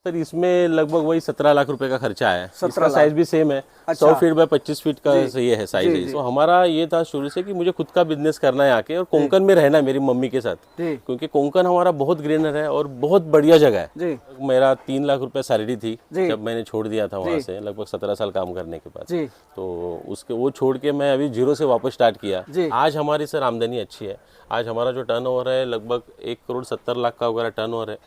Sir इसमें लगभग वही 17 लाख रुपए का खर्चा है। 17 इसका साइज भी सेम है। अच्छा। 100 फीट बाय 25 फीट का ये है साइज है। तो हमारा ये था शुरू से कि मुझे खुद का बिजनेस करना है आके और कोंकण में रहना है मेरी मम्मी के साथ, क्योंकि कोंकण हमारा बहुत ग्रीनर है और बहुत बढ़िया जगह है। मेरा 3 लाख रुपए सैलरी थी जब मैंने छोड़ दिया था वहाँ से, लगभग 17 साल काम करने के बाद। तो उसके वो छोड़ के मैं अभी जीरो से वापस स्टार्ट किया। आज हमारी सर आमदनी अच्छी है। आज हमारा जो टर्नओवर है लगभग 1,70,00,000 का वगैरह टर्नओवर है।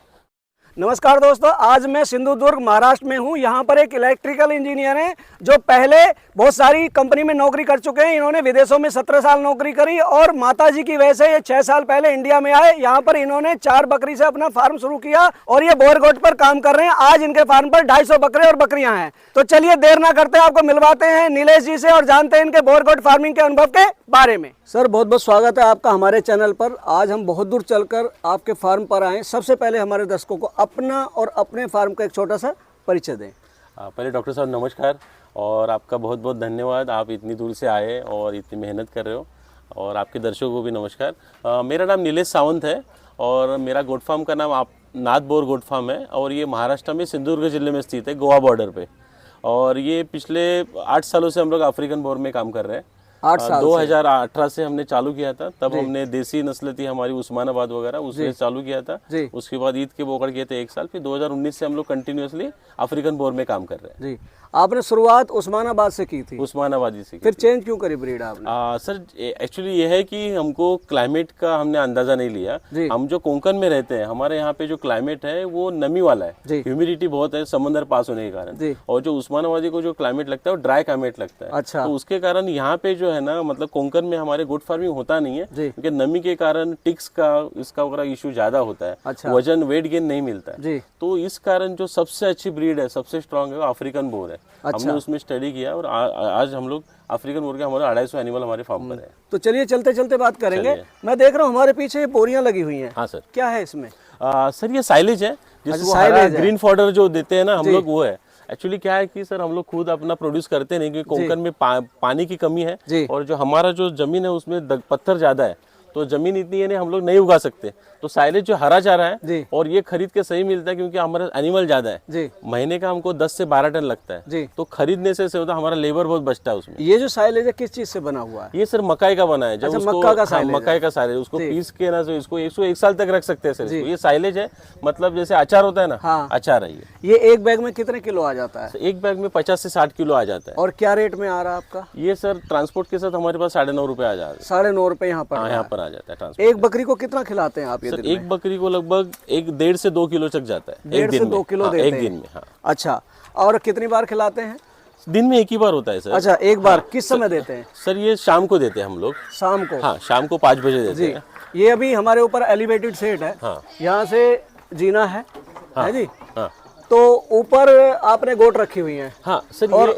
नमस्कार दोस्तों, आज मैं सिंधुदुर्ग महाराष्ट्र में हूँ। यहाँ पर एक इलेक्ट्रिकल इंजीनियर हैं जो पहले बहुत सारी कंपनी में नौकरी कर चुके हैं। इन्होंने विदेशों में 17 साल नौकरी करी और माताजी की वजह से ये 6 साल पहले इंडिया में आए। यहाँ पर इन्होंने 4 बकरी से अपना फार्म शुरू किया और ये बोरगोट पर काम कर रहे हैं। आज इनके फार्म पर 250 बकरे और बकरियां हैं। तो चलिए देर ना करते हैं, आपको मिलवाते हैं नीलेश जी से और जानते हैं इनके बोरगोट फार्मिंग के अनुभव के बारे में। सर बहुत बहुत स्वागत है आपका हमारे चैनल पर। आज हम बहुत दूर चलकर आपके फार्म पर आए। सबसे पहले हमारे दर्शकों को अपना और अपने फार्म का एक छोटा सा परिचय दें। पहले डॉक्टर साहब नमस्कार और आपका बहुत बहुत धन्यवाद। आप इतनी दूर से आए और इतनी मेहनत कर रहे हो, और आपके दर्शकों को भी नमस्कार। मेरा नाम नीलेश सावंत है और मेरा गोट फार्म का नाम आप नाथ बोर गोट फार्म है और ये महाराष्ट्र में सिंधुदुर्ग जिले में स्थित है, गोवा बॉर्डर पे। और ये पिछले 8 सालों से हम लोग अफ्रीकन बोर में काम कर रहे हैं। 8 साल 2018 से हमने चालू किया था। तब हमने देसी नस्ल थी हमारी उस्मानाबाद वगैरह, उससे चालू किया था। उसके बाद ईद के बोकड़ किए थे 1 साल। फिर 2019 से हम लोग कंटिन्यूअसली अफ्रीकन बोर में काम कर रहे हैं। जी, आपने शुरुआत उस्मानाबाद से की थी? उस्मानाबादी से। फिर चेंज क्यों करी ब्रीड आपने? सर एक्चुअली ये है कि हमको क्लाइमेट का हमने अंदाजा नहीं लिया। हम जो कोंकण में रहते हैं, हमारे यहाँ पे जो क्लाइमेट है वो नमी वाला है, ह्यूमिडिटी बहुत है समंदर पास होने के कारण। और जो उस्मानाबादी को जो क्लाइमेट लगता है वो ड्राई क्लाइमेट लगता है। अच्छा। तो उसके कारण यहाँ पे जो है ना, मतलब कोंकण में हमारे गोट फार्मिंग होता नहीं है, क्योंकि नमी के कारण टिक्स का इसका वगैरह इशू ज्यादा होता है। अच्छा। वजन वेट गेन नहीं मिलता है। तो इस कारण जो सबसे अच्छी ब्रीड है, सबसे स्ट्रॉन्ग है, वो अफ्रीकन बोर है। हमने उसमें स्टडी किया और आज हम लोग अफ्रीकन बोर के हमारे 250 एनिमल हमारे फार्म पर है। तो चलिए चलते चलते बात करेंगे। मैं देख रहा हूँ हमारे पीछे बोरियां लगी हुई हैं। हाँ सर। क्या है इसमें? सर ये साइलेज है, जिसको ग्रीन फॉडर जो देते हैं ना हम लोग, वो है। एक्चुअली क्या है कि सर हम लोग खुद अपना प्रोड्यूस करते नहीं, क्योंकि कोंकण में पानी की कमी है और जो हमारा जो जमीन है उसमें पत्थर ज्यादा है, तो जमीन इतनी है नहीं, हम लोग नहीं उगा सकते। तो साइलेज जो हरा चारा है और ये खरीद के सही मिलता है, क्योंकि हमारा एनिमल ज्यादा है। महीने का हमको 10 से 12 टन लगता है। तो खरीदने से होता है, हमारा लेबर बहुत बचता है उसमें। ये जो साइलेज है किस चीज से बना हुआ है? ये सर मकाई का बना है। जब उसको मकाई का साइलेज उसको पीस के ना, तो इसको 101 साल तक रख सकते हैं सर। ये साइलेज है, मतलब जैसे अचार होता है ना, अचार है ये। एक बैग में कितने किलो आ जाता है? एक बैग में 50 से 60 किलो आ जाता है। और क्या रेट में आ रहा है आपका ये? सर ट्रांसपोर्ट के साथ हमारे पास 9.5 रुपए आ जाता है। 9.5 रुपए यहाँ पर आ जाता है। एक बकरी को कितना खिलाते हैं आप? एक बकरी को लगभग 1.5 से 2 किलो तक जाता है। 1.5 से 2 किलो देते हैं एक दिन में। हाँ। अच्छा, और कितनी बार खिलाते हैं? दिन में एक ही बार होता है सर। अच्छा, एक बार। किस समय देते हैं? सर ये शाम को देते हैं हम लोग। शाम को? हाँ, शाम को 5 बजे देते हैं। ये अभी हमारे ऊपर एलिवेटेड सेट है। यहाँ से जीना है जी। तो ऊपर आपने गोट रखी हुई है। हाँ सर। और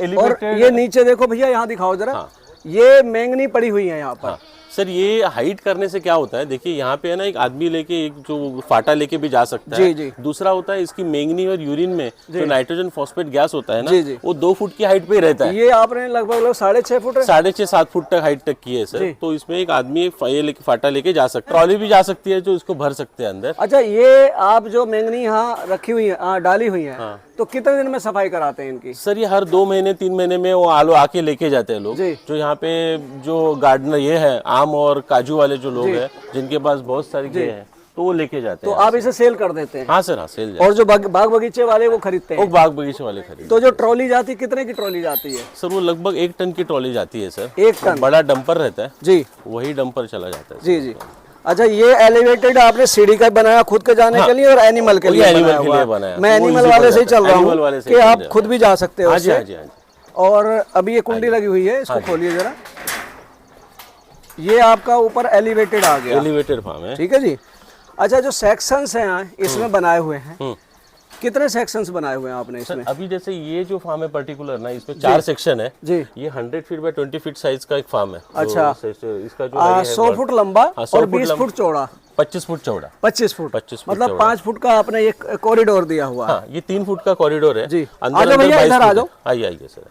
ये नीचे देखो भैया, यहाँ दिखाओ जरा। ये मेंगनी पड़ी हुई है यहाँ पर। सर ये हाइट करने से क्या होता है, देखिए यहाँ पे है ना, एक आदमी लेके एक जो फाटा लेके भी जा सकता है। दूसरा होता है इसकी मेंगनी और यूरिन में जो नाइट्रोजन फॉस्फेट गैस होता है ना, वो 2 फुट की हाइट पे रहता है। ये आपने लगभग 6.5 फुट 6.5-7 फुट तक हाइट तक की है सर। तो इसमें एक आदमी फाटा लेके जा सकता है, ट्रॉली भी जा सकती है जो इसको भर सकते हैं अंदर। अच्छा, ये आप जो मेंगनी यहाँ रखी हुई है, डाली हुई है, तो कितने दिन में सफाई कराते हैं इनकी? सर ये हर 2 महीने 3 महीने में वो आलू आके लेके जाते हैं लोग। जो यहाँ पे जो गार्डनर ये है, आम और काजू वाले जो लोग हैं, जिनके पास बहुत सारी ये है, तो वो लेके जाते हैं। तो आप इसे सेल कर देते हैं? हाँ सर, हाँ सेल। और जो बाग बगीचे वाले वो खरीदते हैं? वो बाग बगीचे वाले खरीदते। तो जो ट्रॉली जाती है, कितने की ट्रॉली जाती है? सर वो लगभग 1 टन की ट्रॉली जाती है सर। 1 टन? बड़ा डंपर रहता है जी, वही डंपर चला जाता है। जी जी। अच्छा, ये एलिवेटेड आपने सीढ़ी का बनाया खुद के जाने के लिए और एनिमल के लिए बनाया? मैं एनिमल वाले से ही चल रहा हूँ कि आप खुद भी जा सकते हो। हाँ जी, हाँ जी, हाँ जी। और अभी ये कुंडी लगी हुई है, इसको खोलिए जरा। ये आपका ऊपर एलिवेटेड आ गया। एलिवेटेड फार्म है। ठीक है जी। अच्छा, जो सेक्शंस हैं इसमें बनाए हुए हैं, कितने सेक्शंस बनाए हुए हैं आपने इसमें? अभी जैसे ये जो फार्म है पर्टिकुलर ना, इसमें 4 सेक्शन है जी। ये 100 फीट बाय 20 फीट साइज का एक फार्म है। अच्छा। इसका जो 100 फुट लंबा और 20 फुट चौड़ा। 25 फुट चौड़ा। 25 फुट मतलब 5 फुट का आपने एक कॉरिडोर दिया हुआ है। ये 3 फुट का कॉरिडोर है जी। अंदर भैया इधर आ जाओ। आइए सर।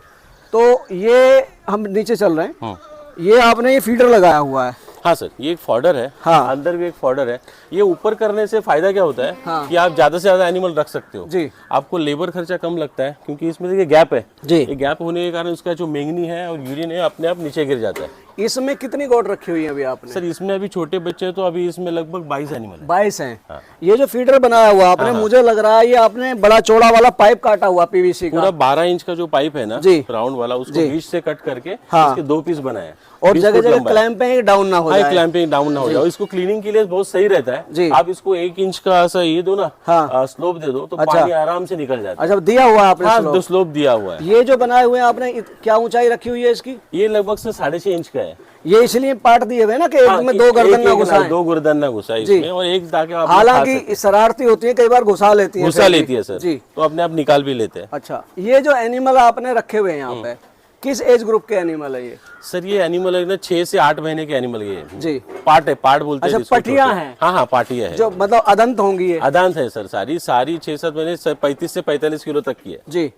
तो ये हम नीचे चल रहे हैं। ये आपने ये फीडर लगाया हुआ है। हाँ सर, ये एक फॉर्डर है। हाँ। अंदर भी एक फॉर्डर है। ये ऊपर करने से फायदा क्या होता है कि आप ज्यादा से ज्यादा एनिमल रख सकते हो जी। आपको लेबर खर्चा कम लगता है, क्योंकि इसमें देखिए गैप है जी। ये गैप होने के कारण उसका जो मेंगनी है और यूरिन है अपने आप नीचे गिर जाता है। इसमें कितनी गोट रखी हुई है अभी आपने? सर इसमें अभी छोटे बच्चे हैं तो अभी इसमें लगभग 22 एनिमल है। 22 हैं। ये जो फीडर बनाया हुआ आपने, मुझे लग रहा है ये आपने बड़ा चौड़ा वाला पाइप काटा हुआ पीवीसी का। पूरा 12 इंच का जो पाइप है ना राउंड वाला, उसको बीच से कट करके इसके 2 पीस बनाए हैं। और जगह जगह क्लैंपिंग डाउन ना हो जाए। क्लैंपिंग डाउन ना हो जाए। इसको क्लीनिंग के लिए बहुत सही रहता है। आप इसको 1 इंच का ऐसा ये दो ना, स्लोप दे दो तो पानी आराम से निकल जाता है। अच्छा, दिया हुआ है आपने स्लोप दिया हुआ है। ये जो बनाए हुए हैं आपने, क्या ऊंचाई रखी हुई है इसकी? ये लगभग से 6.5 इंच का है। ये इसलिए पार्ट दिए हुए ना कि एक में 2 गर्दन ना घुसाएं। 2 गर्दन ना घुसाए इसमें, और एक ताकि आप हालांकि शरारती होती है, कई बार घुसा लेती है सर जी, तो अपने आप निकाल भी लेते हैं। अच्छा, ये जो एनिमल आपने रखे हुए हैं यहाँ पे, किस एज ग्रुप के एनिमल है ये? सर ये एनिमल है ना 6 से 8 महीने के एनिमल ये जी। पार्ट है, पार्ट बोलते हैं। अच्छा, पटिया हैं? हाँ, पाटिया है जो मतलब अदंत होंगी ये? अदंत है सर, सारी 6-7 महीने 35 से 45 किलो तक की है जी।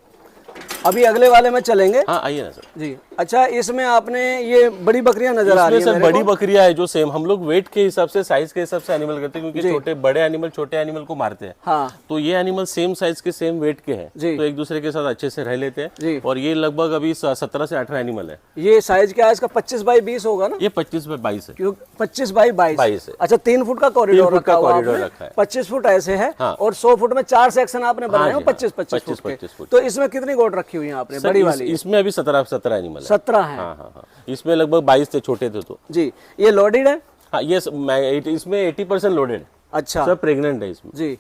अभी अगले वाले में चलेंगे। हाँ आइए ना सर जी। अच्छा, इसमें आपने ये बड़ी बकरियां नजर आ रही है सर। बड़ी बकरियां है जो सेम हम लोग वेट के हिसाब से, साइज के हिसाब से एनिमल करते हैं, क्योंकि बड़े एनिमल छोटे एनिमल को मारते हैं। हाँ। तो ये एनिमल सेम साइज के सेम वेट के हैं, तो एक दूसरे के साथ अच्छे से रह लेते हैं। और ये लगभग अभी 17 से 18 एनिमल है। ये साइज क्या है इसका? 25 बाई 20 होगा ना? ये 25 बाई 22 है। 25 बाई 22 है। अच्छा, 3 फुट का कॉरिडोर रखा है। 25 फुट ऐसे है और 100 फुट में 4 सेक्शन आपने बनाए हो 25-25 फुट। तो इसमें कितनी गोट रखी हुई है आपने बड़ी वाली? इसमें अभी 17 एनिमल है। 17 है। हाँ। इसमें लगभग 22 थे, छोटे थे तो। जी। ये लोडेड है? हाँ, ये इसमें 80% लोडेड है। अच्छा सर, प्रेग्नेंट है इसमें। जी।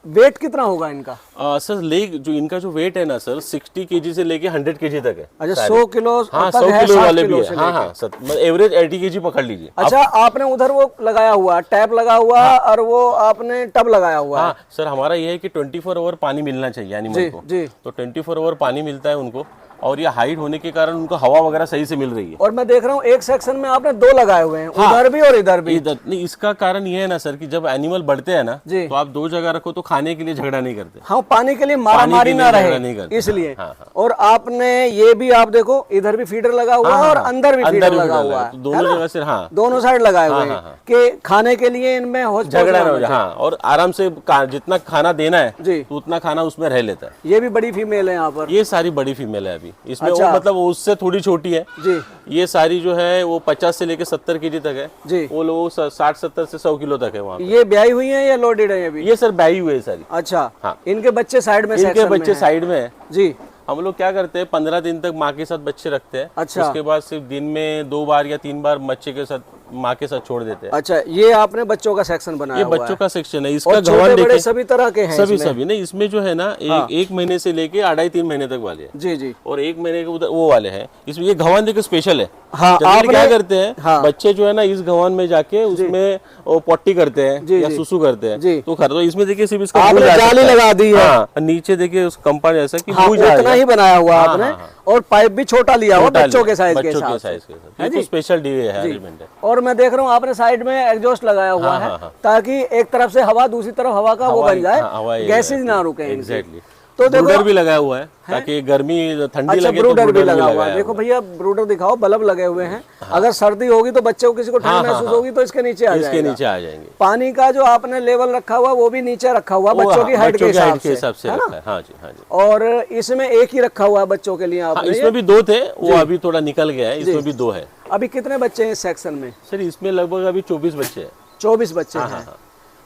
वेट कितना होगा इनका? सर लेग जो इनका जो वेट है ना सर, 60 kg से लेके 100 kg तक है। अच्छा, 100 किलो? हाँ, 100 किलो वाले भी है। हाँ, एवरेज 80 kg पकड़ लीजिए। अच्छा, आपने उधर वो लगाया हुआ टैप लगा हुआ और वो आपने टब लगाया हुआ? हाँ सर, हमारा ये है कि 24 आवर पानी मिलना चाहिए एनिमल को। तो 24 आवर पानी मिलता है उनको, और ये हाइट होने के कारण उनको हवा वगैरह सही से मिल रही है। और मैं देख रहा हूँ एक सेक्शन में आपने 2 लगाए हुए हैं। हाँ, उधर भी और इधर भी। नहीं, इसका कारण ये है ना सर कि जब एनिमल बढ़ते हैं ना, तो आप 2 जगह रखो तो खाने के लिए झगड़ा नहीं करते। हाँ, पानी के लिए मारामारी ना रहे इसलिए। और आपने ये भी, आप देखो इधर भी फीडर लगा हुआ है और अंदर भी फीडर लगा हुआ है। दोनों जगह से, हाँ, दोनों साइड लगाए हुए हैं कि खाने के लिए इनमें झगड़ा ना हो जाए। हाँ, और आराम से जितना खाना देना है उतना खाना उसमें रह लेता है। ये भी बड़ी फीमेल है यहाँ पर? ये सारी बड़ी फीमेल है अभी इसमें। मतलब वो उससे थोड़ी छोटी है जी। ये सारी जो है वो 50 से लेके 70 kg तक है जी। वो लोग 60-70 से 100 किलो तक है वहाँ। ये ब्याई हुई है या लोडेड है अभी? ये सर ब्याई हुई है सारी। अच्छा। हाँ, इनके बच्चे साइड में? इनके बच्चे साइड में है जी। हम लोग क्या करते हैं, 15 दिन तक माँ के साथ बच्चे रखते हैं। अच्छा। उसके बाद सिर्फ दिन में 2 बार या 3 बार बच्चे के साथ माँ के साथ छोड़ देते हैं। अच्छा, ये आपने बच्चों का सेक्शन बनाया? ये बच्चों का सेक्शन है। इसका गवान देखिए, सभी तरह के हैं सभी नहीं, इसमें जो है ना एक महीने से लेके 2.5-3 महीने तक वाले हैं। जी जी। और 1 महीने के उधर वो वाले हैं। इसमें ये गवान देखो स्पेशल है। हाँ, आप क्या करते हैं, बच्चे जो है ना इस गवान में जाके उसमें पोटी करते हैं या सुसु करते हैं। तो इसमें देखिए सिर्फ इसका जाली लगा दी है। नीचे देखिए उस कंपाउंड जैसा कि उतना ही बनाया हुआ आपने, और पाइप भी छोटा लिया हुआ बच्चों के साइज के साथ। ये स्पेशल एलिमेंट है। और मैं देख रहा हूँ आपने साइड में एग्जॉस्ट लगाया हुआ है ताकि एक तरफ से हवा, दूसरी तरफ हवा का वो बन जाए, गैसेज ना रुके। एग्जैक्टली। तो ब्रूडर भी लगाया हुआ है ताकि गर्मी ठंडी लगे। ब्रूडर भी लगा हुआ है। देखो भैया, ब्रूडर दिखाओ, बल्ब लगे हुए हैं। अगर सर्दी होगी तो बच्चे को, किसी को ठंड महसूस होगी तो इसके नीचे आ जाएंगे। पानी का जो आपने लेवल रखा हुआ वो भी नीचे रखा हुआ बच्चों की हाइट के हिसाब से, है ना? हाँ जी, हाँ जी। और इसमें एक ही रखा हुआ है बच्चों के लिए आपने? इसमें भी 2 थे, वो अभी थोड़ा निकल गया है। इसमें भी 2 है। अभी कितने बच्चे हैं इस सेक्शन में? सर इसमें लगभग अभी 24 बच्चे हैं। 24 बच्चे हैं।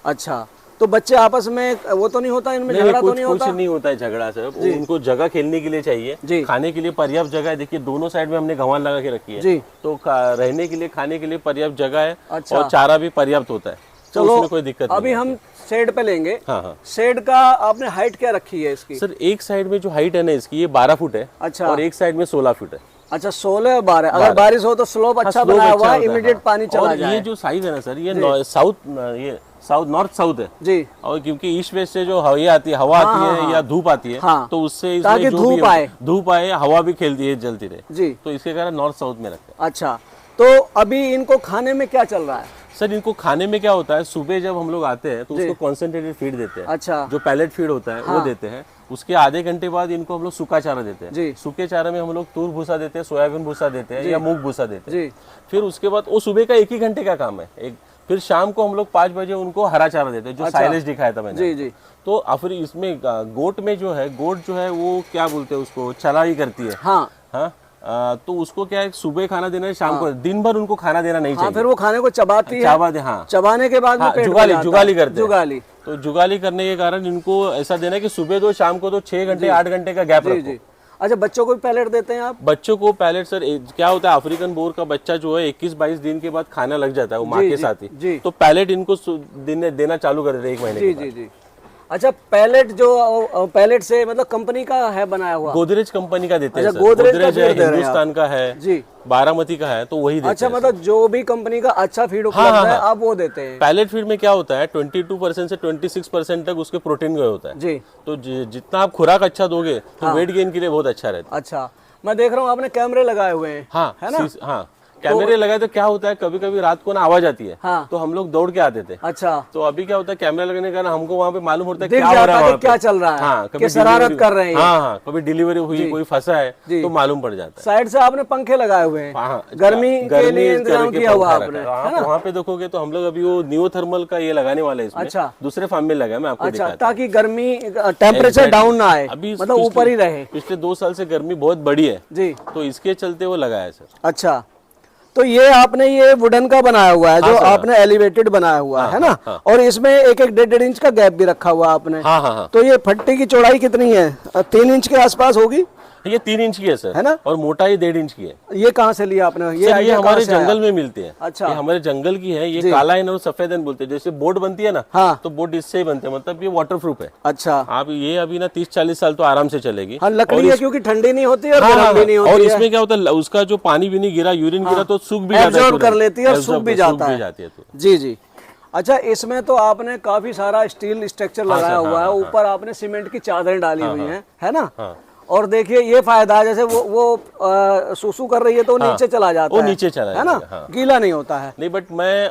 अच्छा, तो बच्चे आपस में वो तो नहीं होता, इनमें झगड़ा तो नहीं होता? कुछ नहीं होता है झगड़ा सर। उनको जगह खेलने के लिए चाहिए, खाने के लिए पर्याप्त जगह है। देखिए दोनों साइड में हमने गवान लगा के रखी है, तो रहने के लिए, खाने के लिए पर्याप्त जगह है। अच्छा। और चारा भी पर्याप्त होता है। चलो, कोई दिक्कत अभी हम शेड पे लेंगे। हाँ। शेड का आपने हाइट क्या रखी है इसकी? सर एक साइड में जो हाइट है ना इसकी, ये 12 फुट है। अच्छा। और एक साइड में 16 फुट है। अच्छा, 16 और 12। अगर बारिश हो तो स्लोप अच्छा बनाया हुआ है, इमीडिएट पानी चला जाए। ये जो साइज है ना सर, ये नॉर्थ साउथ है जी। और क्योंकि ईस्ट वेस्ट से जो हवा आती है या धूप आती है, तो उससे ताकि धूप आए, हवा भी खेलती है, जलती रहे जी। तो इसके कारण नॉर्थ साउथ में रखते हैं। अच्छा, तो अभी इनको खाने में क्या चल रहा है? सर इनको खाने में क्या होता है, सुबह जब हम लोग आते हैं तो उसको कॉन्सेंट्रेटेड फीड देते हैं। अच्छा। जो पैलेट फीड होता है वो देते हैं। उसके आधे घंटे बाद इनको हम लोग सूखा चारा देते हैं। सूखे चारे में हम लोग तूर भूसा देते हैं, सोयाबीन भूसा देते हैं या मूंग भूसा देते हैं। फिर उसके बाद वो सुबह का 1 ही घंटे का काम है। फिर शाम को हम लोग 5 बजे उनको हरा चारा देते हैं, जो साइलेज दिखाया था मैंने। तो फिर इसमें गोट में जो है, गोट जो है वो क्या बोलते हैं उसको, चलाई करती है। हाँ, तो उसको क्या है, सुबह खाना देना है, शाम को, दिन भर उनको खाना देना नहीं चाहिए। फिर वो खाने को चबाती है, चबाने के बाद जुगाली करते हैं। तो जुगाली करने के कारण इनको ऐसा देना है कि सुबह दो, शाम को दो, 6 घंटे 8 घंटे का गैप रखो। अच्छा, बच्चों को भी पैलेट देते हैं आप? बच्चों को पैलेट सर क्या होता है, अफ्रीकन बोर का बच्चा जो है 21-22 दिन के बाद खाना लग जाता है वो माँ के साथ ही। तो पैलेट इनको देना चालू कर देते हैं 1 महीने के बाद। अच्छा, पैलेट जो पैलेट से मतलब कंपनी का है बनाया हुआ? गोदरेज कंपनी का देते हैं। अच्छा, गोदरेज है, हिंदुस्तान का है जी, बारामती का है, तो वही देते हैं। अच्छा, मतलब जो भी कंपनी का अच्छा फीड उपलब्ध है आप वो देते हैं? पैलेट फीड में क्या होता है, 22% से 26% तक उसके प्रोटीन का होता है जी। तो जितना आप खुराक अच्छा दोगे तो वेट गेन के लिए बहुत अच्छा रहता है। अच्छा, मैं देख रहा हूँ आपने कैमरे लगाए हुए हैं। हाँ, है ना? हाँ, कैमरे लगाए तो क्या होता है, कभी कभी रात को ना आवाज आती है। तो हम लोग दौड़ के आते थे। अच्छा, तो अभी क्या होता है, कैमरा लगने का हमको वहाँ पे मालूम होता है क्या हो रहा है, क्या चल रहा है। हाँ, कभी शरारत कर रहे हैं। हाँ, कभी डिलीवरी हुई, कोई फंसा है तो मालूम पड़ जाता है। साइड से आपने पंखे लगाए हुए हैं, गर्मी के लिए इंतजाम किया हुआ आपने। वहाँ पे देखोगे तो हम लोग अभी वो नियोथर्मल का ये लगाने वाले हैं इसमें। अच्छा, दूसरे फार्म में लगा है, मैं आपको दिखाता हूं, ताकि गर्मी टेम्परेचर डाउन ना आए, अभी मतलब ऊपर ही रहे। पिछले 2 साल से गर्मी बहुत बड़ी है जी, तो इसके चलते वो लगाया है सर। अच्छा, तो ये आपने ये वुडन का बनाया हुआ है, जो आपने एलिवेटेड बनाया हुआ है ना? और इसमें 1-1 1.5 इंच का गैप भी रखा हुआ आपने। तो ये फट्टी की चौड़ाई कितनी है? 3 इंच के आसपास होगी? ये 3 इंच की है सर, है ना? और मोटाई 1.5 इंच की है। ये कहाँ से लिया आपने? ये हमारे जंगल में मिलते हैं। अच्छा, ये हमारे जंगल की है। ये काला एन और सफेद एन बोलते हैं। जैसे बोट बनती है ना, हाँ, तो बोट इससे ही बनते हैं, मतलब ये वाटर प्रूफ है। अच्छा, आप ये अभी ना 30-40 साल तो आराम से चलेगी। हाँ, लकड़ी है क्योंकि ठंडी नहीं होती और गर्म भी नहीं होती है। और इसमें क्या होता है, उसका जो पानी भी नहीं गिरा, यूरिन गिरा तो सूख भी जाता है, कर लेती है और सूख भी जाता है। जी जी। अच्छा, इसमें तो आपने काफी सारा स्टील स्ट्रक्चर लगाया हुआ है, ऊपर आपने सीमेंट की चादरें डाली हुई है ना? और देखिए ये फायदा है, जैसे वो सुसु कर रही है तो नीचे चला जाता है, वो नीचे चला है ना? गीला नहीं होता है। नहीं, बट मैं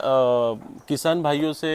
किसान भाइयों से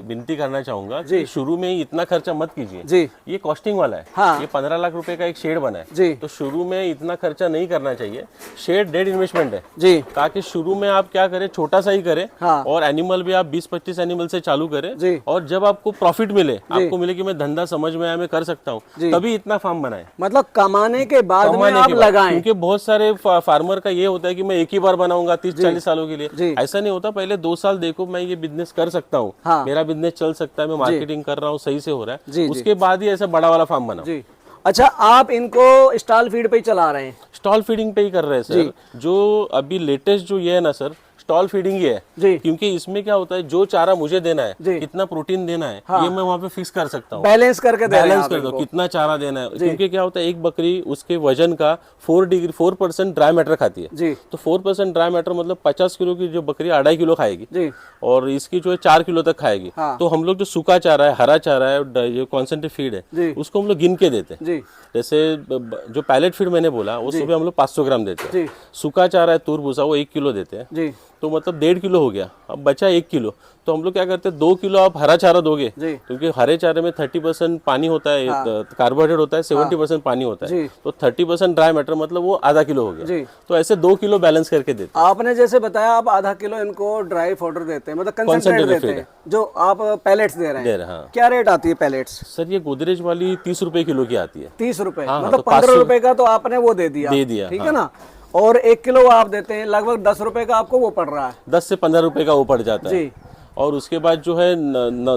विनती करना चाहूंगा कि शुरू में ही इतना खर्चा मत कीजिए जी। ये कॉस्टिंग वाला है। हाँ। ये 15 लाख रुपए का एक शेड बना है जी, तो शुरू में इतना खर्चा नहीं करना चाहिए। शेड डेड इन्वेस्टमेंट है जी, ताकि शुरू में आप क्या करें, छोटा सा ही करें। हाँ। और एनिमल भी आप 20-25 एनिमल से चालू करें, और जब आपको प्रॉफिट मिले, आपको मिले कि मैं धंधा समझ में आया, मैं कर सकता हूँ, तभी इतना फार्म बनाए। मतलब कमाने के बाद में आप लगाएं। क्योंकि बहुत सारे फार्मर का ये होता है कि मैं एक ही बार बनाऊंगा 30-40 सालों के लिए। ऐसा नहीं होता, पहले 2 साल देखो मैं ये बिजनेस कर सकता हूँ। हाँ। मेरा बिजनेस चल सकता है, मैं मार्केटिंग कर रहा हूँ, सही से हो रहा है, उसके बाद ही ऐसा बड़ा वाला फार्म बनाओ। अच्छा, आप इनको स्टॉल फीड पे ही चला रहे हैं? स्टॉल फीडिंग पे ही कर रहे हैं सर। जो अभी लेटेस्ट जो ये है ना सर, स्टॉल फीडिंग ही है जी, क्योंकि इसमें क्या होता है, जो चारा मुझे देना है, कितना प्रोटीन देना है, हाँ, ये मैं वहाँ पे फिक्स कर सकता हूँ, बैलेंस करके बैलेंस कर दो कितना चारा देना है। क्योंकि क्या होता है, एक बकरी उसके वजन का 4% ड्राई मैटर खाती है जी, तो 4% ड्राई मैटर मतलब 50 किलो की जो बकरी 2.5 किलो खाएगी जी, और इसकी जो है 4 किलो तक खाएगी। हाँ। तो हम लोग जो सूखा चारा है, हरा चारा है, जो कॉन्सेंट्रेट फीड है, उसको हम लोग गिन के देते हैं। जैसे जो पैलेट फीड मैंने बोला, वो सुबह हम लोग 500 ग्राम देते हैं। सूखा चारा है, तूर भूसा, वो 1 किलो देते हैं, तो मतलब 1.5 किलो हो गया। अब बचा 1 किलो, तो हम लोग क्या करते हैं, 2 किलो आप हरा चारा दोगे, क्योंकि हरे चारे में 30% पानी होता है, कार्बोहाइड्रेट होता है, 70% पानी होता है, तो 30% ड्राई मैटर मतलब वो आधा किलो हो गया। तो ऐसे 2 किलो बैलेंस करके देते हैं। आपने जैसे बताया आप आधा किलो इनको ड्राई फॉडर देते हैं, मतलब कंसंट्रेट देते हैं, जो आप पैलेट्स दे रहे हैं। हाँ। क्या रेट आती है पैलेट्स? सर ये गोदरेज वाली 30 रुपए किलो की आती है। 30 रुपए, मतलब 15 रुपए का तो आपने वो दे दिया, ठीक है ना? और 1 किलो आप देते हैं, लगभग 10 रुपए का आपको वो पड़ रहा है, 10 से 15 रुपए का वो पड़ जाता है। और उसके बाद जो है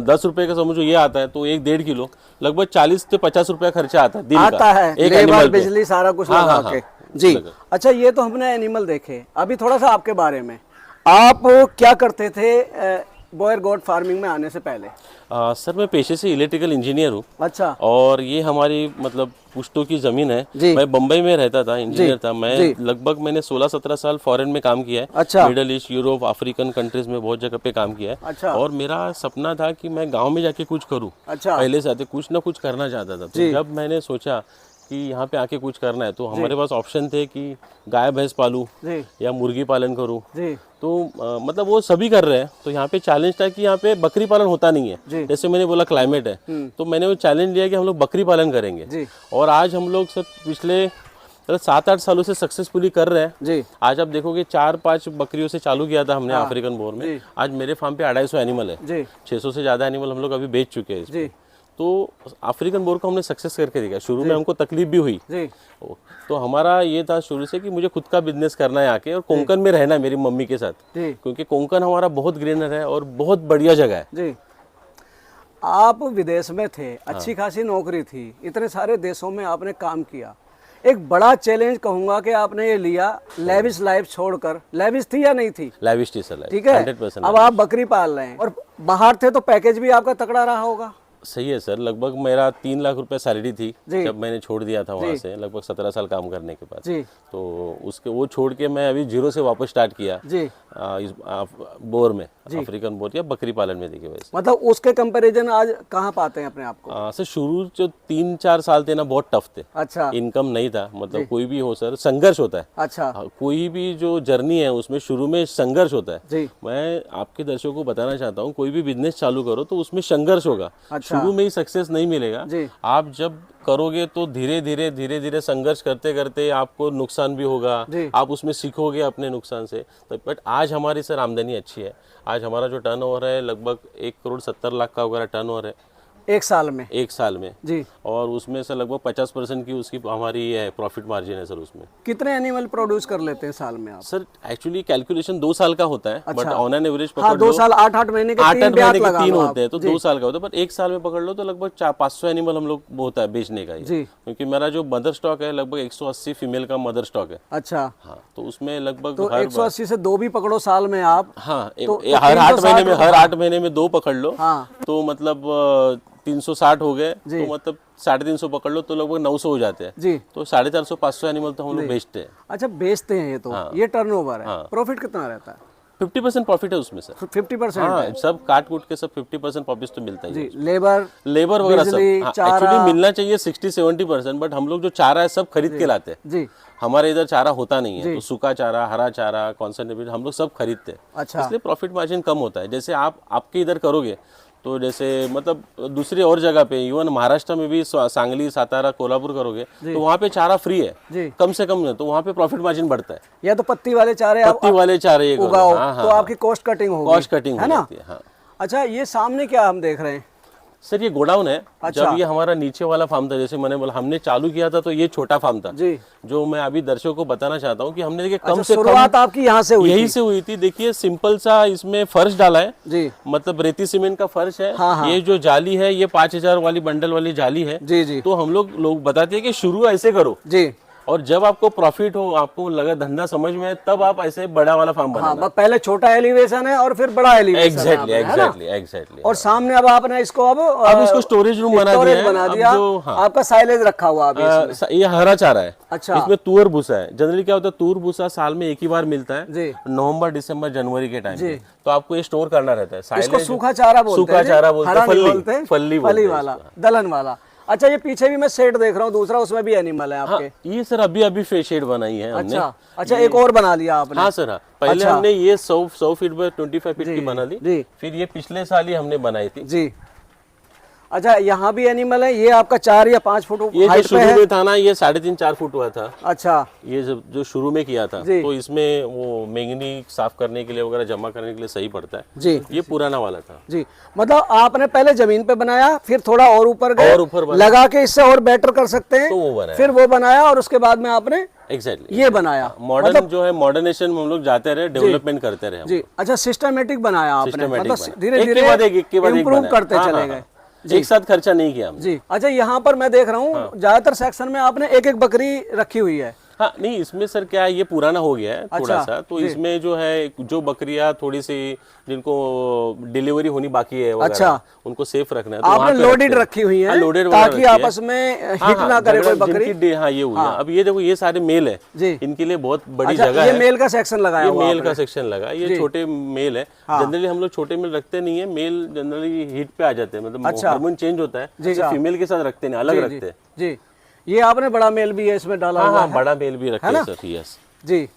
10 रुपए का समझो ये आता है, तो 1-1.5 किलो लगभग 40 से 50 रुपए खर्चा आता है दिन आता का, है, एक एनिमल बिजली सारा कुछ लगा के जी। अच्छा, ये तो हमने एनिमल देखे, अभी थोड़ा सा आपके बारे में, आप क्या करते थे बॉयर गोट फार्मिंग में आने से पहले? सर मैं पेशे से इलेक्ट्रिकल इंजीनियर हूँ। अच्छा। और ये हमारी मतलब पुश्तों की जमीन है। मैं बम्बई में रहता था, इंजीनियर था मैं, लगभग मैंने 16-17 साल फॉरेन में काम किया है। अच्छा। Middle east, Europe, African countries में बहुत जगह पे काम किया है। अच्छा। और मेरा सपना था कि मैं गाँव में जाके कुछ करूँ। अच्छा। पहले से आते कुछ ना कुछ करना चाहता था। तो जब मैंने सोचा कि यहाँ पे आके कुछ करना है, तो हमारे पास ऑप्शन थे कि गाय भैंस पालूं या मुर्गी पालन करूं। तो मतलब वो सभी कर रहे हैं, तो यहाँ पे चैलेंज था कि यहाँ पे बकरी पालन होता नहीं है। जैसे मैंने बोला क्लाइमेट है, तो मैंने वो चैलेंज लिया कि हम लोग बकरी पालन करेंगे। और आज हम लोग सब पिछले 7-8 सालों से सक्सेसफुली कर रहे हैं। आज आप देखोगे 4-5 बकरियों से चालू किया था हमने अफ्रीकन बोर में। आज मेरे फार्म पे 250 एनिमल है, 600 से ज्यादा एनिमल हम लोग अभी बेच चुके हैं इसमें। तो अफ्रीकन बोर को हमने सक्सेस करके दिखाया। शुरू में हमको तकलीफ भी हुई, तो हमारा ये था शुरू से कि मुझे खुद का बिजनेस करना है आके, और कोंकण में रहना है मेरी मम्मी के साथ, क्योंकि कोंकण हमारा बहुत ग्रीनर है और बहुत बढ़िया जगह है। आप विदेश में थे, अच्छी खासी नौकरी थी, इतने सारे देशों में आपने काम किया। एक बड़ा चैलेंज कहूंगा कि आपने ये लिया, लेविश लाइफ छोड़कर। लेविश थी या नहीं थी? लेविश थी सर, ठीक है। 100%। अब आप बकरी पाल रहे हैं और बाहर थे, तो पैकेज भी आपका तगड़ा रहा होगा। सही है सर, लगभग मेरा 3 लाख रुपए सैलरी थी जब मैंने छोड़ दिया था वहाँ से, लगभग 17 साल काम करने के बाद। तो उसके वो छोड़ के मैं अभी जीरो से वापस स्टार्ट किया इस बोर में, अफ्रीकन बोर या बकरी पालन में। देखिए वैसे मतलब उसके कंपैरिजन आज कहाँ पाते हैं अपने आप को? सर शुरू जो 3-4 साल थे ना, बहुत टफ थे। अच्छा। इनकम नहीं था, मतलब कोई भी हो सर, संघर्ष होता है। अच्छा। कोई भी जो जर्नी है उसमें शुरू में संघर्ष होता है। जी। मैं आपके दर्शकों को बताना चाहता हूँ, कोई भी बिजनेस चालू करो तो उसमें संघर्ष होगा। शुरू में ही सक्सेस नहीं मिलेगा। आप जब करोगे तो धीरे धीरे संघर्ष करते करते आपको नुकसान भी होगा, आप उसमें सीखोगे अपने नुकसान से। तो बट आज हमारी सर आमदनी अच्छी है। आज हमारा जो टर्नओवर है लगभग 1,70,00,000 का वगैरह टर्नओवर है एक साल में। एक साल में जी। और उसमें से लगभग 50% की उसकी हमारी ये है प्रॉफिट मार्जिन है सर। उसमें कितने एनिमल प्रोड्यूस कर लेते हैं साल में आप? सर एक्चुअली कैलकुलेशन 2 साल का होता है, बट ऑन एन एवरेज हाँ, 2 साल 8-8 महीने के 3 होते हैं, तो 2 साल का होता है। पर एक साल में पकड़ लो तो लगभग 400-500 एनिमल हम लोग होता है बेचने का ही, क्योंकि मेरा जो मदर स्टॉक है लगभग 180 फीमेल का मदर स्टॉक है। अच्छा। हाँ, तो उसमें लगभग तो 180 से 2 भी पकड़ो साल में आप। हाँ, हर 8 महीने में 2 पकड़ लो तो मतलब 360 हो गए, तो मतलब 350 पकड़ लो तो लगभग 900 हो जाते हैं जी। तो 450-500 एनिमल तो हम लोग बेचते हैं। अच्छा, बेचते हैं ये तो। ये टर्नओवर है। प्रॉफिट कितना रहता है? 50% प्रॉफिट है उसमें सर। 50%? हाँ, सब काट कूट के सब 50% प्रॉफिट तो मिलता है जी। लेबर वगैरह सब एक्चुअली मिलना चाहिए 60-70%, बट हम लोग जो चारा है सब खरीद के लाते हैं जी। हमारे इधर चारा होता नहीं है, तो सूखा चारा, हरा चारा, कॉन्सनट्रेट हम लोग सब खरीदते हैं। अच्छा। इसलिए प्रॉफिट मार्जिन कम होता है। जैसे आपके इधर करोगे तो जैसे मतलब दूसरी और जगह पे, इवन महाराष्ट्र में भी सांगली, सातारा, कोल्हापुर करोगे तो वहाँ पे चारा फ्री है कम से कम, तो वहाँ पे प्रॉफिट मार्जिन बढ़ता है। या तो पत्ती वाले चारे उगाओ तो आपकी कॉस्ट कटिंग होगी, कॉस्ट कटिंग है ना। अच्छा, ये सामने क्या हम देख रहे हैं? सर ये गोडाउन है। अच्छा। जब ये हमारा नीचे वाला फार्म था, जैसे मैंने बोला हमने चालू किया था तो ये छोटा फार्म था जी। जो मैं अभी दर्शकों को बताना चाहता हूँ कि हमने देखिए कम से शुरुआत आपकी यहाँ से हुई? यही से हुई थी। देखिए सिंपल सा इसमें फर्श डाला है जी, मतलब रेती सीमेंट का फर्श है। हाँ। ये जो जाली है ये 5000 वाली बंडल वाली जाली है जी। तो हम लोग बताते हैं कि शुरू ऐसे करो जी, और जब आपको प्रॉफिट हो, आपको लगा धंधा समझ में, तब आप ऐसे बड़ा वाला फार्म बनाना। हाँ, पहले छोटा एलिवेशन है और फिर बड़ा एलिवेशन। एग्जैक्टली। और सामने अब आपने इसको अब इसको स्टोरेज रूम बना दिया। आपका साइलेज रखा हुआ है। ये हरा चारा है। अच्छा। इसमें तुअर भूसा है। जनरली क्या होता है, तुअर भूसा साल में एक ही बार मिलता है, नवंबर, दिसंबर, जनवरी के टाइम, तो आपको ये स्टोर करना रहता है। इसको सूखा चारा बोलते हैं, फली वाला, दलहन वाला। अच्छा, ये पीछे भी मैं शेड देख रहा हूँ दूसरा, उसमें भी एनिमल है आपके? हाँ, ये सर अभी शेड बनाई है हमने। अच्छा, एक और बना लिया आपने? हाँ सर, हाँ। पहले हमने ये 100 फीट बाय 25 फीट की बना ली, फिर ये पिछले साल ही हमने बनाई थी जी। अच्छा, यहाँ भी एनिमल है। ये आपका 4 या 5 फुट ये जो शुरू में था ना, ये 3.5-4 फुट हुआ था। अच्छा। ये जो शुरू में किया था, तो इसमें वो मैंगनी साफ करने के लिए वगैरह जमा करने के लिए सही पड़ता है जी। ये पुराना वाला था जी। मतलब आपने पहले जमीन पे बनाया, फिर थोड़ा और ऊपर गए, और ऊपर लगा के इससे और बेटर कर सकते हैं, तो वो बनाया, फिर वो बनाया, और उसके बाद में आपने एग्जैक्टली ये बनाया। मॉडर्न मतलब, जो है मॉडर्नेशन में हम लोग जाते रहे, डेवलपमेंट करते रहे जी। अच्छा, सिस्टमेटिक बनाया आपने, मतलब धीरे-धीरे इम्प्रूव करते चले गए, एक साथ खर्चा नहीं किया जी। अच्छा, यहाँ पर मैं देख रहा हूँ ज्यादातर सेक्शन में आपने एक बकरी रखी हुई है। हाँ, नहीं इसमें सर क्या है, ये पुराना हो गया है थोड़ा सा, तो इसमें जो है जो बकरियां थोड़ी सी जिनको डिलीवरी होनी बाकी है वगैरह, उनको सेफ रखना है, तो आपने लोडेड रखी हुई है, ताकि आपस में हिट ना करे कोई बकरी। हाँ, ये हुई है। अब ये देखो, ये सारे मेल है, इनके लिए बहुत बड़ी जगह है। ये मेल का सेक्शन लगाया हुआ है? मेल का सेक्शन लगा, ये छोटे मेल है। जनरली हम लोग छोटे मेल रखते नहीं है, मेल जनरली हिट पे आ जाते हैं, मतलब हार्मोन चेंज होता है, फीमेल के साथ रखते नहीं, अलग रखते हैं जी। ये आपने बड़ा मेल भी है इसमें डाला हुआ हाँ, है? बड़ा मेल भी रखे हैं सर। यस जी।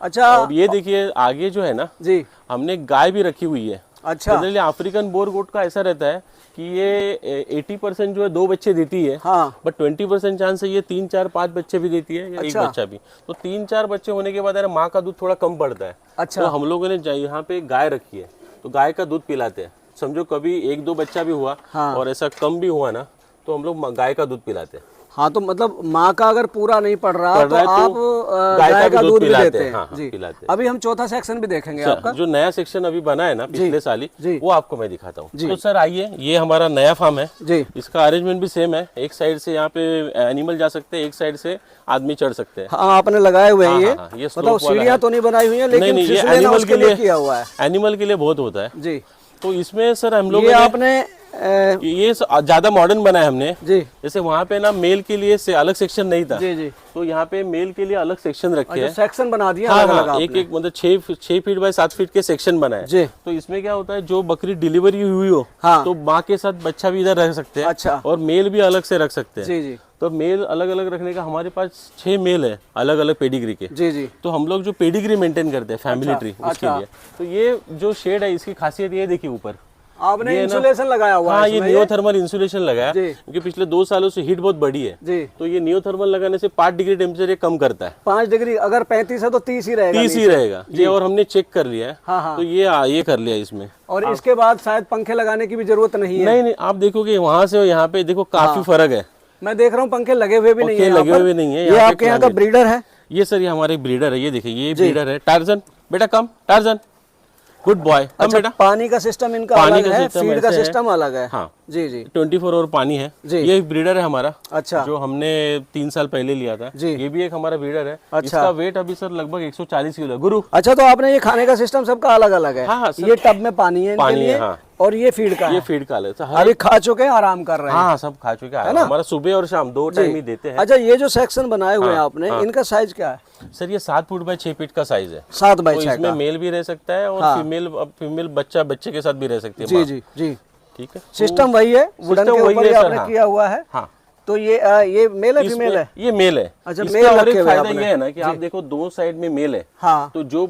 अच्छा, और ये देखिए आगे जो है ना जी, हमने गाय भी रखी हुई है। अच्छा, जनरली अफ्रीकन बोर गोट का ऐसा रहता है कि ये 80% जो है 2 बच्चे देती है, हाँ, बट 20% चांस है ये 3, 4, 5 बच्चे भी देती है या एक बच्चा भी। तो 3, 4 बच्चे होने के बाद है ना माँ का दूध थोड़ा कम पड़ता है। अच्छा, तो हम लोगों ने यहाँ पे गाय रखी है, तो गाय का दूध पिलाते हैं। समझो कभी 1-2 बच्चा भी हुआ और ऐसा कम भी हुआ ना, तो हम लोग गाय का दूध पिलाते हैं। हाँ, तो मतलब माँ का अगर पूरा नहीं पड़ रहा तो आप गाय का दूध भी देते हैं। हाँ, जी। पिलाते हैं। अभी हम चौथा सेक्शन भी देखेंगे आपका। जो नया सेक्शन अभी बना है ना पिछले साल ही, वो आपको मैं दिखाता हूँ। तो सर आइए, ये हमारा नया फार्म है जी। इसका अरेंजमेंट भी सेम है। एक साइड से यहाँ पे एनिमल जा सकते हैं, एक साइड से आदमी चढ़ सकते हैं। हाँ, आपने लगाए हुए हैं ये। ये मतलब सीढ़ियाँ तो नहीं बनाई हुई है, लेकिन नहीं, ये फिसलना एनिमल उसके के लिए किया हुआ है। एनिमल के लिए बहुत होता है जी। तो इसमें सर हम लोग ये आपने ये ज्यादा मॉडर्न बनाया हमने। जी। जैसे वहाँ पे ना मेल के लिए से अलग सेक्शन नहीं था, जी, जी, तो यहाँ पे मेल के लिए अलग सेक्शन रखे हैं। सेक्शन बना दिया। हाँ, अलग-अलग हाँ, आपने। एक मतलब 6 फीट बाय 7 फीट के सेक्शन बनाए। जी। तो इसमें क्या होता है, जो बकरी डिलीवरी हुई हो हाँ। तो माँ के साथ बच्चा भी इधर रख सकते हैं। अच्छा। और मेल भी अलग से रख सकते हैं। जी, जी, तो मेल अलग अलग रखने का हमारे पास 6 मेल है अलग अलग पेडिग्री के। जी, जी। तो हम लोग जो पेडिग्री मेंटेन करते हैं फैमिली ट्री उसके लिए। तो ये जो शेड है इसकी खासियत ये देखिए, ऊपर आपने इंसुलेशन लगाया हुआ है। हाँ, ये नियोथर्मल इंसुलेशन लगाया जी। क्योंकि पिछले 2 सालों से हीट बहुत बढ़ी है। जी। तो ये नियोथर्मल लगाने से 5 डिग्री टेम्परेचर ये कम करता है। 5 डिग्री, अगर 35 है तो 30 ही रहेगा। 30 ही रहेगा ये, और हमने चेक कर लिया है। हाँ, हाँ। तो ये कर लिया इसमें। और इसके बाद शायद पंखे लगाने की भी जरूरत नहीं है। नहीं, आप देखोगे वहां से यहाँ पे देखो काफी फर्क है। मैं देख रहा हूँ पंखे लगे हुए भी नहीं है। लगे हुए नहीं है। ये आपके यहाँ का ब्रीडर है? ये सर ये हमारे ब्रीडर है। ये देखिए ये ब्रीडर है टार्जन। बेटा कम, टार्जन, गुड बॉय, कम बेटा। पानी का सिस्टम इनका अलग है, फीड का सिस्टम अलग है। हाँ जी, जी। 24 आवर पानी है। ये एक ब्रीडर है हमारा। अच्छा। जो हमने 3 साल पहले लिया था। जी। ये भी एक हमारा ब्रीडर है। अच्छा। इसका वेट अभी सर लगभग 140 किलो है। गुरु। अच्छा, तो आपने ये खाने का सिस्टम सबका अलग अलग है। हाँ, ये टब में पानी है इनके लिए। हाँ। और ये फीड का है। ये फीड का अलग। अभी खा चुके हैं, आराम कर रहे हैं। हाँ, सब खा चुके हैं। हमारा सुबह और शाम 2 टाइम ही देते हैं। अच्छा, ये जो सेक्शन बनाए हुए हैं आपने, इनका साइज क्या है? सर ये 7 फुट बाय 6 फीट का साइज है। 7 बाय 6 इसमें मेल भी रह सकता है और फीमेल बच्चे के साथ भी रह सकती है। जी, जी, जी। ठीक है, सिस्टम वही है, वुडन के ऊपर आपने किया हुआ है। हाँ। तो ये मेल है फीमेल है? ये मेल है। अच्छा, इसका मेल और रखे एक हुए फायदा आपने। ये है ना कि आप देखो 2 साइड में मेल है। हाँ। तो जो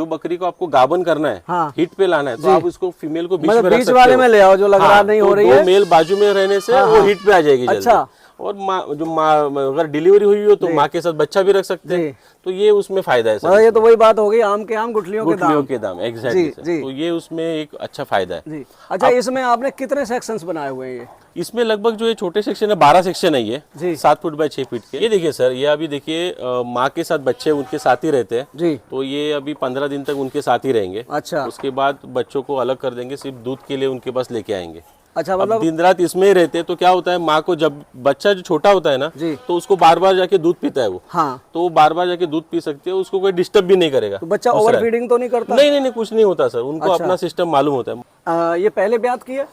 बकरी को आपको गाबन करना है, हाँ। हिट पे लाना है, तो आप उसको फीमेल को बीच में रख बीच सकते वाले हो। में ले आओ, जो लग नहीं हो रही है। 2 मेल बाजू में रहने से वो हिट पे आ जाएगी जल्दी। अच्छा। और अगर डिलीवरी हुई हो तो माँ के साथ बच्चा भी रख सकते हैं। तो ये उसमें फायदा है सर। ये तो वही बात हो गई, आम के आम गुठलियों के दाम। एग्जैक्टली। तो ये उसमें एक अच्छा फायदा है। जी। अच्छा, इसमें आपने कितने सेक्शंस बनाए हुए हैं? इसमें लगभग जो ये छोटे सेक्शन है 12 सेक्शन है ये। 7 फुट बाय 6 फीट के। ये देखिए सर, ये अभी देखिए माँ के साथ बच्चे उनके साथ ही रहते हैं। जी। तो ये अभी 15 दिन तक उनके साथ ही रहेंगे। अच्छा। उसके बाद बच्चों को अलग कर देंगे, सिर्फ दूध के लिए उनके पास लेके आएंगे। अच्छा, मतलब दिन रात इसमें ही रहते हैं। तो क्या होता है, माँ को जब बच्चा जो छोटा होता है ना, जी। तो उसको बार बार जाके दूध पीता है वो। हाँ। तो वो बार बार जाके दूध पी सकती है, उसको कोई डिस्टर्ब भी नहीं करेगा। तो बच्चा ओवर फीडिंग तो नहीं करता? नहीं, कुछ नहीं होता सर, उनको अपना सिस्टम मालूम होता है। ये पहले ब्यात किया?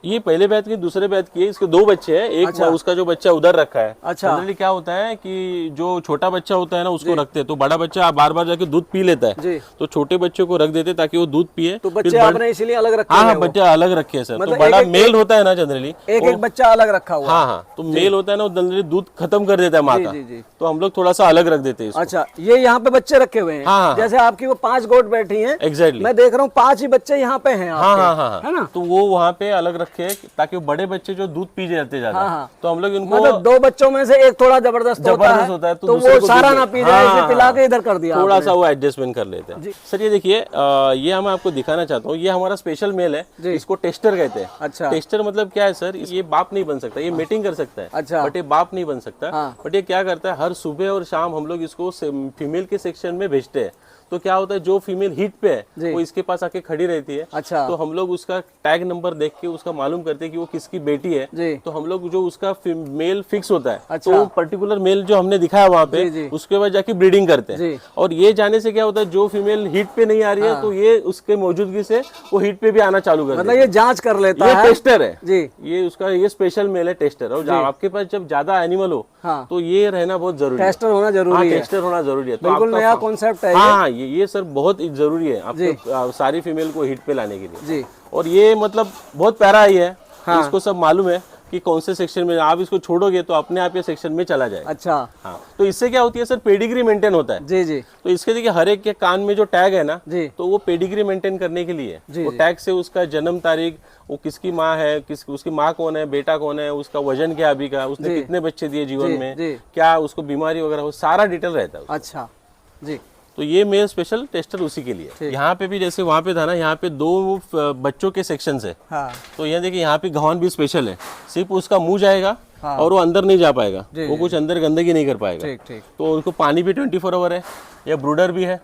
ये पहले बैच की, दूसरे बैच की है। इसके 2 बच्चे हैं। एक उसका जो बच्चा उधर रखा है। अच्छा। जनरली क्या होता है कि जो छोटा बच्चा होता है ना उसको रखते हैं, तो बड़ा बच्चा बार बार जाके दूध पी लेता है। तो छोटे बच्चे को रख देते ताकि वो दूध पिए। तो बच्चे आपने इसीलिए अलग रखे? हाँ, बच्चा अलग रखे हैं सर। तो बड़ा मेल होता है ना जनरली, एक बच्चा अलग रखा हुआ। हाँ, तो मेल होता है ना वो जनरली दूध खत्म कर देता है माँ का। तो हम लोग थोड़ा सा अलग रख देते हैं। अच्छा, ये यहाँ पे बच्चे रखे हुए हैं। हाँ। जैसे आपकी वो 5 गोट बैठी हैं। एग्जैक्टली। मैं देख रहा हूँ 5 ही बच्चे यहाँ पे हैं। हाँ, है ना? तो वो वहाँ पे अलग रखे ताकि बड़े बच्चे जो दूध पी जाते ज्यादा, तो हम लोग इनको मतलब 2 बच्चों में से एक थोड़ा जबरदस्त होता है, तो वो सारा ना पी जाए, इसे पिला के इधर कर दिया, थोड़ा सा वो एडजस्टमेंट कर लेते हैं। सर ये देखिए, ये मैं आपको दिखाना चाहता हूँ। ये हमारा स्पेशल मेल है, इसको टेस्टर कहते हैं। अच्छा। टेस्टर मतलब क्या है सर, ये बाप नहीं बन सकता, ये मीटिंग कर सकता है। अच्छा। बट ये बाप नहीं बन सकता। बट ये क्या करता है, हर सुबह और शाम हम लोग इसको फीमेल के सेक्शन में भेजते हैं। तो क्या होता है, जो फीमेल हीट पे है वो इसके पास आके खड़ी रहती है। अच्छा। तो हम लोग उसका टैग नंबर देख के उसका मालूम करते हैं कि वो किसकी बेटी है। तो हम लोग जो उसका मेल फिक्स होता है, तो वो पर्टिकुलर मेल जो हमने दिखाया वहाँ पे, उसके बाद जाके ब्रीडिंग करते हैं। और ये जाने से क्या होता है, जो फीमेल हीट पे नहीं आ रही है, तो ये उसके मौजूदगी से वो हीट पे भी आना चालू कर देता है। मतलब ये जांच कर लेता है। ये टेस्टर है जी। ये उसका ये स्पेशल मेल है, टेस्टर। और आपके पास जब ज्यादा एनिमल हो तो ये रहना बहुत जरूरी है। टेस्टर होना जरूरी है। टेस्टर होना जरूरी है। बिल्कुल नया कॉन्सेप्ट है। हाँ, ये सर बहुत जरूरी है आपको सारी फीमेल को हिट पे लाने के लिए। जी। और ये मतलब बहुत प्यारा ही है। इसको सब मालूम है कि कौन से सेक्शन में आप इसको छोड़ोगे तो अपने आप ये सेक्शन में चला जाएगा। अच्छा। हाँ, तो इससे क्या होती है सर, पेडिग्री मेंटेन होता है। जी जी। तो इसके देखिए हर एक के कान में जो टैग है ना जी, तो वो पेडिग्री मेंटेन करने के लिए जी, वो टैग से उसका जन्म तारीख, वो किसकी माँ है, उसकी माँ कौन है, बेटा कौन है, उसका वजन क्या अभी का, उसने कितने बच्चे दिए जीवन में, क्या उसको बीमारी वगैरह, वो सारा डिटेल रहता है। अच्छा जी। तो ये मेल स्पेशल टेस्टर उसी के लिए। यहाँ पे भी जैसे वहाँ पे था ना, यहाँ पे 2 बच्चों के सेक्शन है। हाँ। तो यहाँ देखिए यहाँ पे गहन भी स्पेशल है, सिर्फ उसका मुंह जाएगा और वो अंदर नहीं जा पाएगा, वो कुछ अंदर गंदगी नहीं कर पाएगा। ठीक ठीक। तो उनको पानी भी 24 आवर है, या ब्रूडर भी है,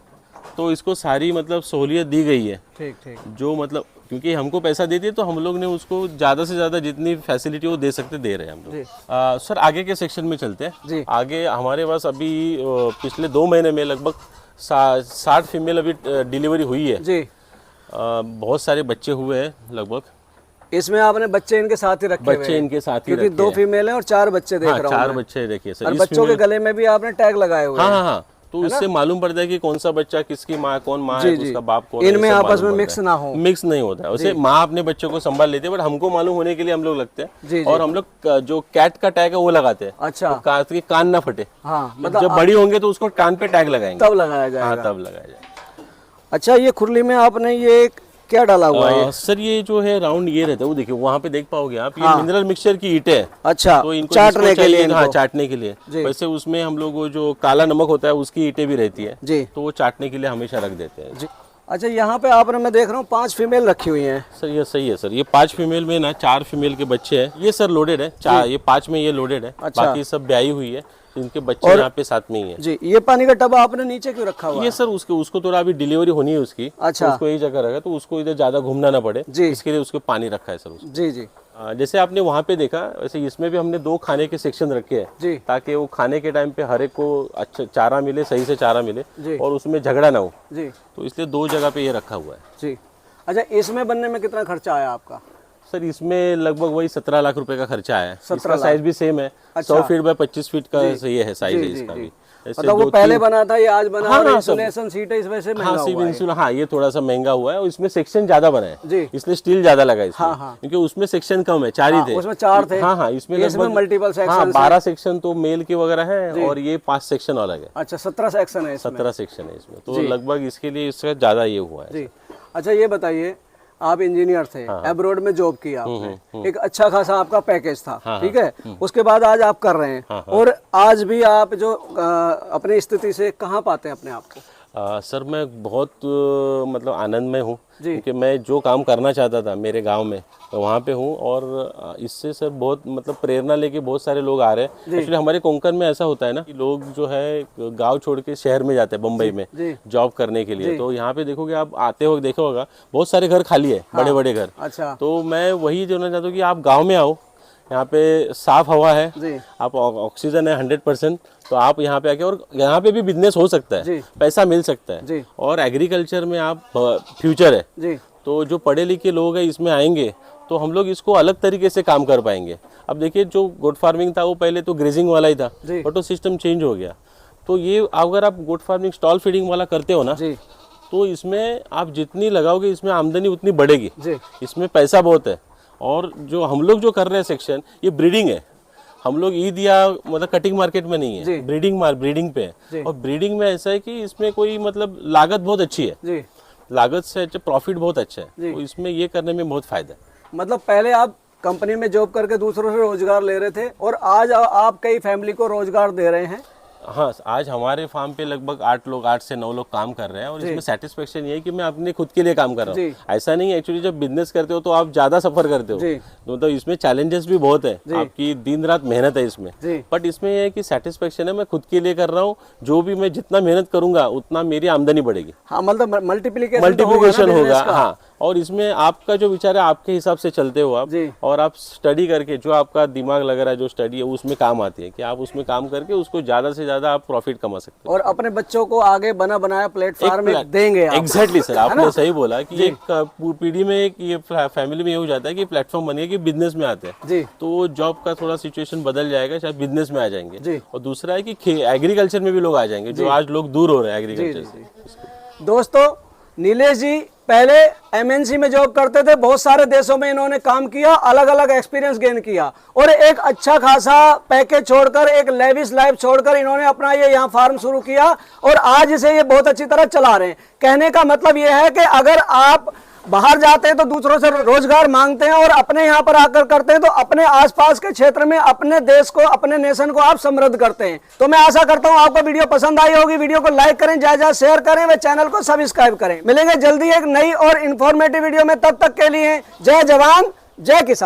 तो इसको सारी मतलब सहूलियत दी गई है। ठीक ठीक। जो मतलब क्योंकि हमको पैसा देती है तो हम लोग ने उसको ज़्यादा से ज़्यादा जितनी फैसिलिटी वो दे सकते दे रहे हैं हम लोग। सर आगे के सेक्शन में चलते हैं। आगे हमारे पास अभी पिछले 2 महीने में लगभग 60 फीमेल अभी डिलीवरी हुई है जी। बहुत सारे बच्चे हुए हैं लगभग। इसमें आपने बच्चे इनके साथ ही रखे हुए हैं? बच्चे इनके साथ ही क्योंकि 2 फीमेल हैं और 4 बच्चे देख रहा हूं। 4 बच्चे देखिए सर। और बच्चों के गले में भी आपने टैग लगाए हुए हैं। हाँ, तो उससे मालूम पड़ता है कि कौन सा बच्चा किसकी माँ, कौन माँ है, उसका बाप कौन है। इनमें आपस में मिक्स ना हो। मिक्स नहीं होता है, वैसे माँ अपने बच्चों को संभाल लेती है, बट हमको मालूम होने के लिए हम लोग लगते हैं। और हम लोग जो कैट का टैग है वो लगाते हैं। अच्छा। तो कान ना फटे। हाँ, मतलब जब बड़ी होंगे तो उसको कान पे टैग लगाएंगे, तब लगाया जाएगा। हाँ, तब लगाया जाएगा। अच्छा, ये खुरली में आपने ये क्या डाला हुआ है? सर ये जो है राउंड ये रहता है, वो देखिए वहाँ पे देख पाओगे आप, ये मिनरल मिक्सचर की ईंटें हैं। अच्छा, तो इनको चाटने के लिए। हाँ, चाटने के लिए। वैसे उसमें हम लोग वो जो काला नमक होता है उसकी ईंटें भी रहती है जी, तो वो चाटने के लिए हमेशा रख देते हैं जी। अच्छा, यहाँ पे आपने, मैं देख रहा हूँ 5 फीमेल रखी हुई हैं। सर ये सही है सर, ये 5 फीमेल में ना 4 फीमेल के बच्चे हैं। ये सर लोडेड है, ये 5 में ये लोडेड है। अच्छा। बाकी सब ब्याई हुई है, इनके बच्चे यहाँ पे साथ में ही है जी। ये पानी का टब आपने नीचे क्यों रखा हुआ है? ये सर उसको थोड़ा अभी डिलीवरी होनी है उसकी। अच्छा। तो उसको यही जगह रखा, तो उसको इधर ज्यादा घूमना ना पड़े जी, इसके लिए उसको पानी रखा है सर। जी जी। जैसे आपने वहाँ पे देखा, वैसे इसमें भी हमने 2 खाने के सेक्शन रखे हैं, ताकि वो खाने के टाइम पे हर एक को अच्छा चारा मिले, सही से चारा मिले और उसमें झगड़ा ना हो जी। तो इसलिए 2 जगह पे ये रखा हुआ है जी। अच्छा, इसमें बनने में कितना खर्चा आया आपका? सर इसमें लगभग वही 17 लाख रुपए का खर्चा है। इसका साइज भी सेम है। अच्छा। 100 फीट बाय 25 फीट का ये है साइज है इसका भी। मतलब वो पहले बना था, ये आज बना। हाँ, इंसुलेशन सीट है, इस वजह से महंगा हुआ है। हाँ, ये थोड़ा सा महंगा हुआ है और इसमें सेक्शन ज्यादा बना है, इसलिए स्टील ज्यादा लगा है इसमें। हाँ, क्योंकि उसमें सेक्शन कम है, 4 ही थे। उसमें 4 थे। हाँ, इसमें मल्टीपल सेक्शन। 12 सेक्शन तो मेल के वगैरह है और ये 5 सेक्शन अलग है। अच्छा, 17 सेक्शन है। 17 सेक्शन है इसमें, तो लगभग इसके लिए इसका ज्यादा ये हुआ है। अच्छा, ये बताइए, आप इंजीनियर थे, अब्रॉड में जॉब किया आपने, एक अच्छा खासा आपका पैकेज था, ठीक है। उसके बाद आज आप कर रहे हैं, और आज भी आप जो अपनी स्थिति से कहाँ पाते हैं अपने आप को? सर मैं बहुत मतलब आनंद में हूँ, क्योंकि मैं जो काम करना चाहता था मेरे गांव में, तो वहाँ पे हूँ। और इससे सर बहुत मतलब प्रेरणा लेके बहुत सारे लोग आ रहे हैं। एक्चुअली हमारे कोंकण में ऐसा होता है ना कि लोग जो है गांव छोड़ के शहर में जाते हैं, बम्बई में जॉब करने के लिए। तो यहाँ पे देखोगे आप, आते हो देखा होगा, बहुत सारे घर खाली है, बड़े बड़े घर। अच्छा। तो मैं वही जानना चाहता हूँ कि आप गाँव में आओ, यहाँ पे साफ हवा है, आप ऑक्सीजन है 100%, तो आप यहाँ पे आके, और यहाँ पे भी बिजनेस हो सकता है, पैसा मिल सकता है, और एग्रीकल्चर में आप फ्यूचर है। तो जो पढ़े लिखे लोग हैं इसमें आएंगे तो हम लोग इसको अलग तरीके से काम कर पाएंगे। अब देखिए, जो गोट फार्मिंग था वो पहले तो ग्रेजिंग वाला ही था, बट वो सिस्टम चेंज हो गया। तो ये अगर आप गोट फार्मिंग स्टॉल फीडिंग वाला करते हो ना, तो इसमें आप जितनी लगाओगे इसमें आमदनी उतनी बढ़ेगी, इसमें पैसा बहुत है। और जो हम लोग जो कर रहे हैं सेक्शन, ये ब्रीडिंग है। हम लोग ईद या मतलब कटिंग मार्केट में नहीं है, ब्रीडिंग पे है। और ब्रीडिंग में ऐसा है कि इसमें कोई मतलब लागत बहुत अच्छी है, लागत से अच्छा प्रॉफिट बहुत अच्छा है, तो इसमें ये करने में बहुत फायदा है। मतलब पहले आप कंपनी में जॉब करके दूसरों से रोजगार ले रहे थे, और आज आप कई फैमिली को रोजगार दे रहे हैं। हाँ, आज हमारे फार्म पे लगभग 8 से 9 लोग काम कर रहे हैं, और इसमें सेटिस्फेक्शन ये है कि मैं अपने खुद के लिए काम कर रहा हूँ। ऐसा नहीं है, एक्चुअली जब बिजनेस करते हो तो आप ज्यादा सफर करते हो, तो इसमें चैलेंजेस भी बहुत है, आपकी दिन रात मेहनत है इसमें। बट इसमें यह है कि सेटिस्फेक्शन है, मैं खुद के लिए कर रहा हूँ, जो भी मैं जितना मेहनत करूंगा उतना मेरी आमदनी बढ़ेगी। हाँ, मतलब मल्टीप्लिकेशन होगा। हाँ, और इसमें आपका जो विचार है आपके हिसाब से चलते हो आप, और आप स्टडी करके जो आपका दिमाग लग रहा है, जो स्टडी है उसमें काम आती है, कि आप उसमें काम करके उसको ज्यादा से ज्यादा आप प्रॉफिट कमा सकते हो, और अपने बच्चों को आगे बना बनाया प्लेटफॉर्म देंगे। एग्जैक्टली सर, आपने सही बोला कि एक पीढ़ी में, एक ये फैमिली में ये हो जाता है कि प्लेटफॉर्म बन गया कि बिजनेस में आते हैं, तो जॉब का थोड़ा सिचुएशन बदल जाएगा, शायद बिजनेस में आ जाएंगे। और दूसरा है कि एग्रीकल्चर में भी लोग आ जाएंगे, जो आज लोग दूर हो रहे हैं एग्रीकल्चर से। दोस्तों, नीलेश जी पहले एमएनसी में जॉब करते थे, बहुत सारे देशों में इन्होंने काम किया, अलग अलग एक्सपीरियंस गेन किया और एक अच्छा खासा पैकेज छोड़कर, एक लेविश लाइफ छोड़कर इन्होंने अपना ये यहाँ फार्म शुरू किया और आज इसे ये बहुत अच्छी तरह चला रहे हैं। कहने का मतलब ये है कि अगर आप बाहर जाते हैं तो दूसरों से रोजगार मांगते हैं और अपने यहाँ पर आकर करते हैं तो अपने आसपास के क्षेत्र में अपने देश को, अपने नेशन को आप समृद्ध करते हैं। तो मैं आशा करता हूँ आपको वीडियो पसंद आई होगी। वीडियो को लाइक करें, ज्यादा शेयर करें व चैनल को सब्सक्राइब करें। मिलेंगे जल्दी एक नई और इन्फॉर्मेटिव वीडियो में, तब तक के लिए जय जवान जय किसान।